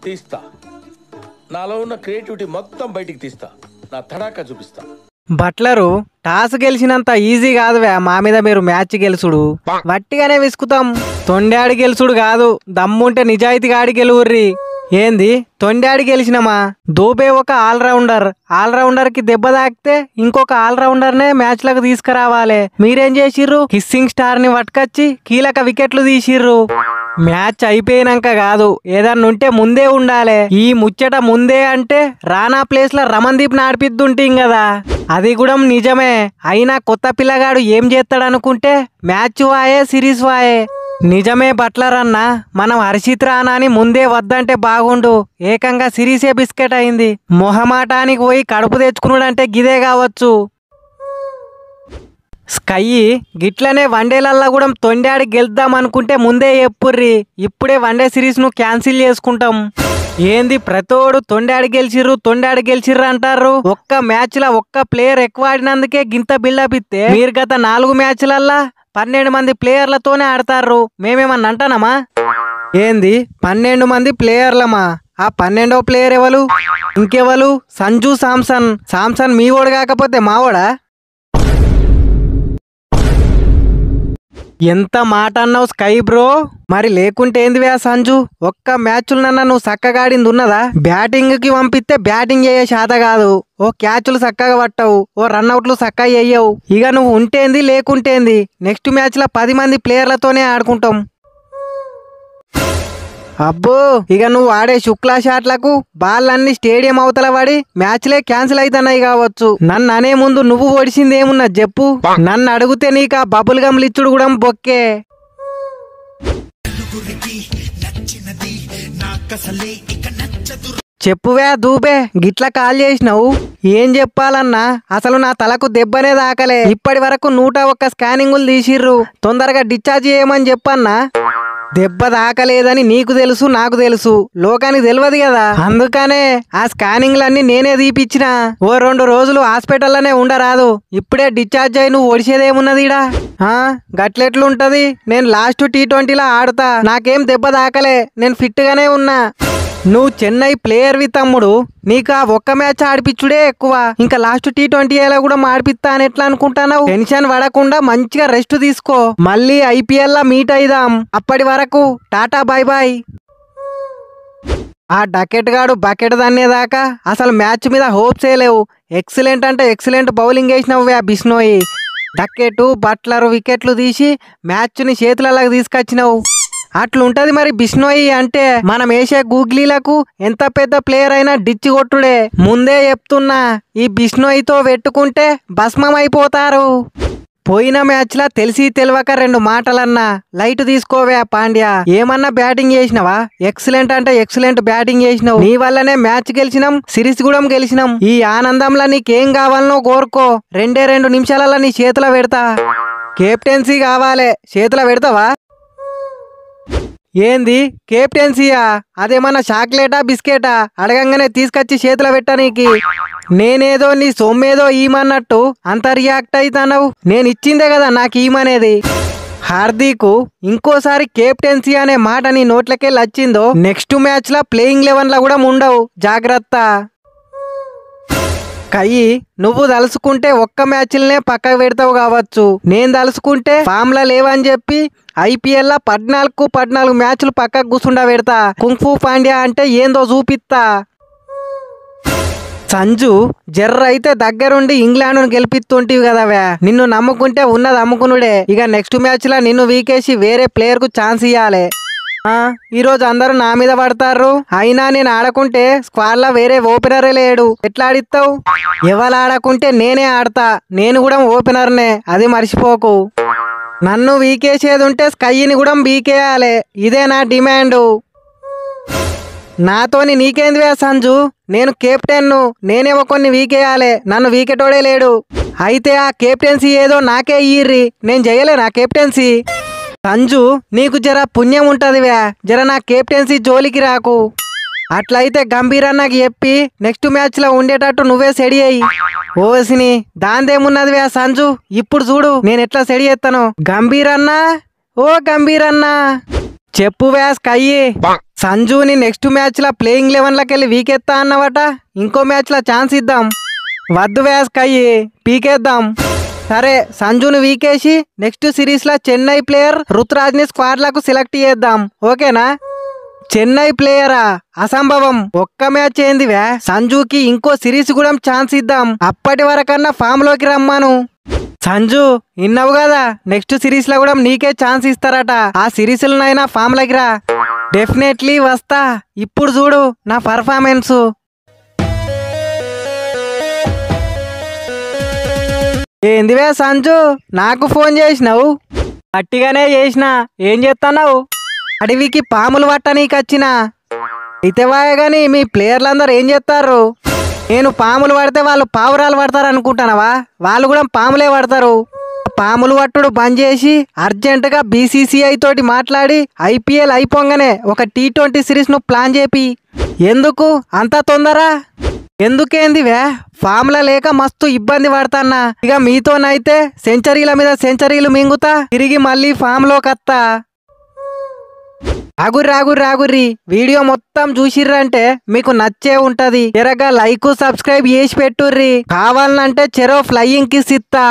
తీస్తా. నాలో ఉన్న క్రియేటివిటీ మొత్తం బయటికి తీస్తా. నా తడాకా చూపిస్తా. బట్లరు టాస్ గెలిచినంత ఈజీ కాదువే మా మీద మీరు మ్యాచ్ గెలుచుడు. వట్టిగానే విసుకుతాం. తొండాడి గెలుచుడు కాదు, దమ్ముంటే నిజాయితీగా ఆడి గెలువుర్రి. ఏంది తొండాడి గెలిచినమా? దూబే ఒక ఆల్రౌండర్ కి దెబ్బ తాకితే ఇంకొక ఆల్రౌండర్ నే మ్యాచ్ లకు తీసుకురావాలి. మీరేం చేసిర్రు? హిస్సింగ్ స్టార్ ని పట్టుకొచ్చి కీలక వికెట్లు తీసిర్రు. మ్యాచ్ అయిపోయినాక కాదు, ఏదన్నుంటే ముందే ఉండాలి. ఈ ముచ్చట ముందే అంటే రానా ప్లేస్ లో రమణదీప్ నాడిపిద్దుంటీం కదా. అది కూడా నిజమే. అయినా కొత్త పిల్లగాడు ఏం చేస్తాడనుకుంటే మ్యాచ్ వాయే సిరీస్ వాయే. నిజమే బట్లర్ అన్న, మనం హర్షిత్ రానాని ముందే వద్దంటే బాగుండు. ఏకంగా సిరీసే బిస్కెట్ అయింది. మొహమాటానికి పోయి కడుపు తెచ్చుకున్నాడంటే గిదే కావచ్చు. స్కై గిట్లనే వన్డేలల్లా కూడా తొండాడి గెలుద్దాం అనుకుంటే ముందే చెప్పుర్రి. ఇప్పుడే వన్డే సిరీస్ ను క్యాన్సిల్ చేసుకుంటాం. ఏంది ప్రతోడు తొండాడి గెలిచిర్రు అంటారు. ఒక్క మ్యాచ్ లా ఒక్క ప్లేయర్ ఎక్కువ ఆడినందుకే గింత బిల్డప్ ఇస్తే మీరు గత 4 మ్యాచ్లల్లా 12 మంది ప్లేయర్లతోనే ఆడతారు. మేమేమన్నా అంటానమా? ఏంది 12 మంది ప్లేయర్లమా? ఆ 12వ ప్లేయర్ ఎవరు? ఇంకెవరు? సంజు సామ్సన్ మీవోడు కాకపోతే మావోడా? ఎంత మాట అన్నావు స్కై బ్రో. మరి లేకుంటే ఏందివే సంజు? ఒక్క మ్యాచ్లనన్నా నువ్వు చక్కగా ఆడింది ఉన్నదా? బ్యాటింగ్ కి పంపిస్తే బ్యాటింగ్ చేయ శాత కాదు. ఓ క్యాచ్లు చక్కగా పట్టవు, ఓ రన్అట్లు చక్కగా వేయవు. ఇక నువ్వు ఉంటేంది లేకుంటేంది, నెక్స్ట్ మ్యాచ్ లో 10 మంది ప్లేయర్లతోనే ఆడుకుంటాం. అబ్బో, ఇక నువ్వు ఆడే శుక్లా షాట్లకు బాల్లన్నీ స్టేడియం అవతల పడి మ్యాచ్లే క్యాన్సిల్ అవుతున్నాయి కావచ్చు. నన్ను అనే ముందు నువ్వు ఓడిసింది ఏమున్నా చెప్పు. నన్ను అడిగితే నీకు ఆ బబుల్ గమ్లు ఇచ్చుడు కూడా బొక్కే. చెప్పువే దూబే, గిట్ల కాల్ చేసినావు. ఏం చెప్పాలన్నా, అసలు నా తలకు దెబ్బనే దాకలే. ఇప్పటి వరకు 101 స్కానింగులు తీసిర్రు. తొందరగా డిశ్చార్జ్ చేయమని చెప్పన్నా. దెబ్బ దాకలేదని నీకు తెలుసు, నాకు తెలుసు, లోకానికి తెలియదు కదా. అందుకనే ఆ స్కానింగ్లన్నీ నేనే తీపిచ్చిన. ఓ 2 రోజులు హాస్పిటల్లోనే ఉండరాదు. ఇప్పుడే డిశ్చార్జ్ అయి నువ్వు ఒడిసేదేమున్నదిడా? గట్లెట్లుంటది? నేను లాస్ట్ T20 ఆడుతా. నాకేం దెబ్బ దాకలే, నేను ఫిట్ గానే ఉన్నా. నువ్వు చెన్నై ప్లేయర్వి తమ్ముడు. నీకు ఆ ఒక్క మ్యాచ్ ఆడిపిచ్చుడే ఎక్కువ. ఇంకా లాస్ట్ T20 కూడా ఆడిపిస్తా అని ఎట్లా అనుకుంటున్నావు? టెన్షన్ పడకుండా మంచిగా రెస్ట్ తీసుకో. మళ్ళీ IPL లా మీట్ అయిదాం. అప్పటి వరకు టాటా బై బాయ్. ఆ డకెట్ గాడు బకెట్ దన్నేదాకా అసలు మ్యాచ్ మీద హోప్సే లేవు. ఎక్సలెంట్ అంటే ఎక్సలెంట్ బౌలింగ్ వేసినావు ఆ బిష్నోయి. డకెట్ బట్లర్ వికెట్లు తీసి మ్యాచ్ ని చేతులలాగా తీసుకొచ్చినావు. అట్లుంటది మరి బిష్నోయి అంటే. మనం వేసే గూగ్లీలకు ఎంత పెద్ద ప్లేయర్ అయినా డిచ్చి కొట్టుడే. ముందే చెప్తున్నా, ఈ బిష్నోయితో పెట్టుకుంటే భస్మం అయిపోతారు. పోయిన మ్యాచ్ లా తెలిసి తెలియక 2 మాటలన్నా. లైట్ తీసుకోవే పాండ్యా. ఏమన్నా బ్యాటింగ్ చేసినావా? ఎక్సలెంట్ అంటే ఎక్సలెంట్ బ్యాటింగ్ చేసినావు. నీ వల్లనే మ్యాచ్ గెలిచినాం, సిరీస్ కూడా గెలిచినాం. ఈ ఆనందంలో నీకేం కావాలనో కోరుకో. 2 నిమిషాలలో నీ చేతిలో పెడతా. కెప్టెన్సీ కావాలే, చేతిలో పెడతావా? ఏంది కెప్టెన్సీయా? అదేమన్నా చాక్లెటా బిస్కెటా? అడగంగానే తీసుకొచ్చి చేతిలో పెట్టనీకి. నేనేదో నీ సొమ్మేదో ఈమన్నట్టు అంత రియాక్ట్ అవుతానవు. నేను ఇచ్చిందే కదా నాకు ఈమనేది. హార్దిక్ ఇంకోసారి కెప్టెన్సీ అనే మాట నీ నోట్లకెళ్ళి వచ్చిందో నెక్స్ట్ మ్యాచ్ లా ప్లేయింగ్ 11 కూడా ఉండవు, జాగ్రత్త. కయ్యి నువ్వు తలుసుకుంటే ఒక్క మ్యాచ్లనే పక్కకు పెడతావు కావచ్చు. నేను తలుసుకుంటే ఫామ్ లా లేవని చెప్పి IPL లా 14 మ్యాచ్లు పక్కకు కూర్చుండా పెడతా. కుంఫు పాండ్యా అంటే ఏందో చూపిస్తా. సంజు జర్ర అయితే దగ్గరుండి ఇంగ్లాండ్ గెలిపిస్తుంటివి కదవే. నిన్ను నమ్ముకుంటే ఉన్నది అమ్ముకునుడే. ఇక నెక్స్ట్ మ్యాచ్ లా నిన్ను వీకేసి వేరే ప్లేయర్ కు ఛాన్స్ ఇయ్యాలి. ఈరోజు అందరూ నా మీద పడతారు. అయినా నేను ఆడకుంటే స్క్వాడ్ లా వేరే ఓపెనరే లేడు. ఎట్లా ఆడిస్తావు? ఎవరు ఆడకుంటే నేనే ఆడతా. నేను కూడా ఓపెనర్నే, అది మర్చిపోకు. నన్ను వీకేసేది ఉంటే స్కైని కూడా వీకేయాలి. ఇదే నా డిమాండ్. నాతోని నీకేందివే సంజు? నేను కెప్టెన్ను, నేనే కొన్ని వీకేయాలి. నన్ను వీకెటోడే లేడు. అయితే ఆ కెప్టెన్సీ ఏదో నాకే ఇయ్యిర్రి. నేను చేయలేనా కెప్టెన్సీ? సంజు నీకు జర పుణ్యం ఉంటదివే. జర నా కెప్టెన్సీ జోలికి రాకు. అట్లయితే గంభీరన్నకి చెప్పి నెక్స్ట్ మ్యాచ్ లో ఉండేటట్టు నువ్వే సెడి అయ్యి. ఓసిని దాందేమున్నదివే సంజు. ఇప్పుడు చూడు నేను ఎట్లా సెడి చేస్తాను. గంభీరన్నా, ఓ గంభీరన్నా, చెప్పు వ్యాస్ కయ్యి. సంజుని నెక్స్ట్ మ్యాచ్ లా ప్లేయింగ్ 11 కెళ్ళి వీకెత్తా అన్నవట. ఇంకో మ్యాచ్ లా ఛాన్స్ ఇద్దాం. వద్దు వేసుకయ్యి పీకేద్దాం. సరే సంజుని వీకేసి నెక్స్ట్ సిరీస్ లా చెన్నై ప్లేయర్ రుతురాజ్ ని స్క్వాడ్ లకు సెలెక్ట్ చేద్దాం. ఓకేనా? చెన్నై ప్లేయరా? అసంభవం. ఒక్క మ్యాచ్ ఏందివే? సంజుకి ఇంకో సిరీస్ కూడా ఛాన్స్ ఇద్దాం. అప్పటి వరకన్నా ఫామ్ లోకి రమ్మాను. సంజు విన్నావు కదా, నెక్స్ట్ సిరీస్ లో కూడా నీకే ఛాన్స్ ఇస్తారట. ఆ సిరీస్ లైనా ఫామ్ లోకి రా. డెఫినెట్లీ వస్తా. ఇప్పుడు చూడు నా పర్ఫార్మెన్స్. ఏందివే సంజు నాకు ఫోన్ చేసినావు? గట్టిగానే చేసినా. ఏం చేస్తున్నావు? అడవికి పాములు పట్టనీకి వచ్చినా. అయితే గాని మీ ప్లేయర్లందరూ ఏం చేస్తారు? నేను పాములు పడితే వాళ్ళు పావురాలు పడతారు అనుకుంటానవా? వాళ్ళు కూడా పాములే పడతారు. పాములు పట్టుడు బంద్ చేసి అర్జెంటుగా బీసీసీఐ తోటి మాట్లాడి ఐపీఎల్ అయిపోగానే ఒక T20 సిరీస్ ను ప్లాన్ చేపి. ఎందుకు అంత తొందర? ఎందుకేందివే? ఫామ్లా లేక మస్తు ఇబ్బంది పడతాన్నా. ఇక మీతోనైతే సెంచరీల మీద సెంచరీలు మింగుతా, తిరిగి మళ్ళీ ఫామ్ లోకత్తా. రాగుర్రి వీడియో మొత్తం చూసిర్రంటే మీకు నచ్చే ఉంటది. ఎరగా లైక్ సబ్స్క్రైబ్ చేసి పెట్టుర్రి. కావాలంటే చెరో ఫ్లయింగ్ కిస్ ఇస్తా.